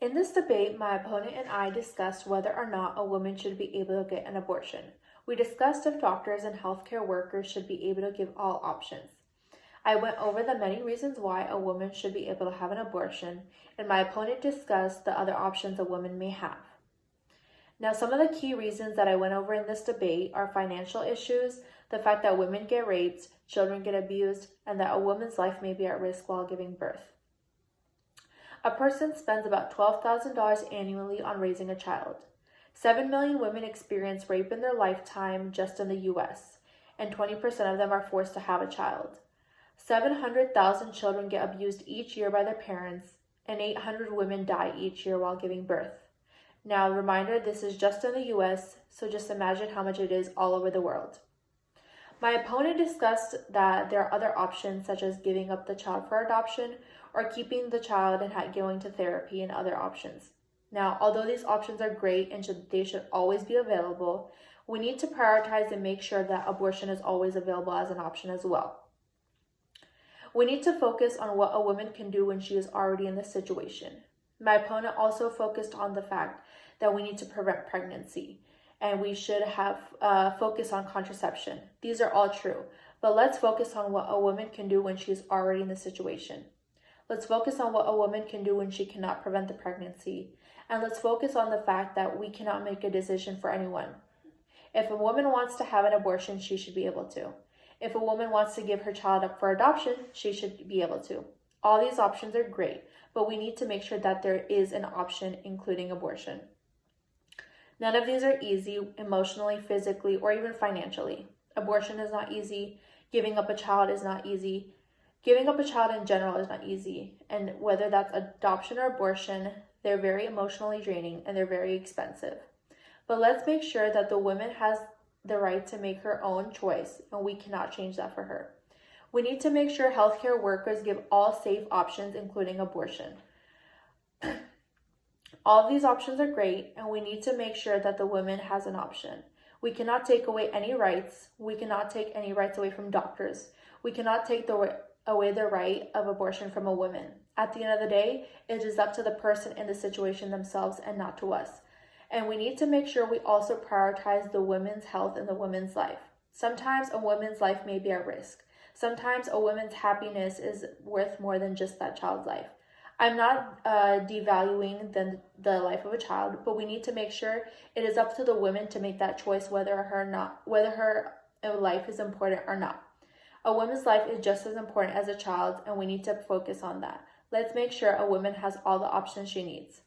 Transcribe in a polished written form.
In this debate, my opponent and I discussed whether or not a woman should be able to get an abortion. We discussed if doctors and healthcare workers should be able to give all options. I went over the many reasons why a woman should be able to have an abortion, and my opponent discussed the other options a woman may have. Now, some of the key reasons that I went over in this debate are financial issues, the fact that women get raped, children get abused, and that a woman's life may be at risk while giving birth. A person spends about $12,000 annually on raising a child. 7 million women experience rape in their lifetime just in the US, and 20% of them are forced to have a child. 700,000 children get abused each year by their parents, and 800 women die each year while giving birth. Now, reminder, this is just in the US, so just imagine how much it is all over the world. My opponent discussed that there are other options such as giving up the child for adoption or keeping the child and going to therapy and other options. Now, although these options are great and they should always be available, we need to prioritize and make sure that abortion is always available as an option as well. We need to focus on what a woman can do when she is already in this situation. My opponent also focused on the fact that we need to prevent pregnancy and we should have focus on contraception. These are all true, but let's focus on what a woman can do when she's already in the situation. Let's focus on what a woman can do when she cannot prevent the pregnancy, and let's focus on the fact that we cannot make a decision for anyone. If a woman wants to have an abortion, she should be able to. If a woman wants to give her child up for adoption, she should be able to. All these options are great, but we need to make sure that there is an option, including abortion. None of these are easy emotionally, physically, or even financially. Abortion is not easy. Giving up a child is not easy. Giving up a child in general is not easy. And whether that's adoption or abortion, they're very emotionally draining and they're very expensive. But let's make sure that the woman has the right to make her own choice, and we cannot change that for her. We need to make sure healthcare workers give all safe options, including abortion. All of these options are great, and we need to make sure that the woman has an option. We cannot take away any rights. We cannot take any rights away from doctors. We cannot take away the right of abortion from a woman. At the end of the day, it is up to the person in the situation themselves and not to us. And we need to make sure we also prioritize the woman's health and the woman's life. Sometimes a woman's life may be at risk. Sometimes a woman's happiness is worth more than just that child's life. I'm not devaluing the life of a child, but we need to make sure it is up to the woman to make that choice whether her life is important or not. A woman's life is just as important as a child's, and we need to focus on that. Let's make sure a woman has all the options she needs.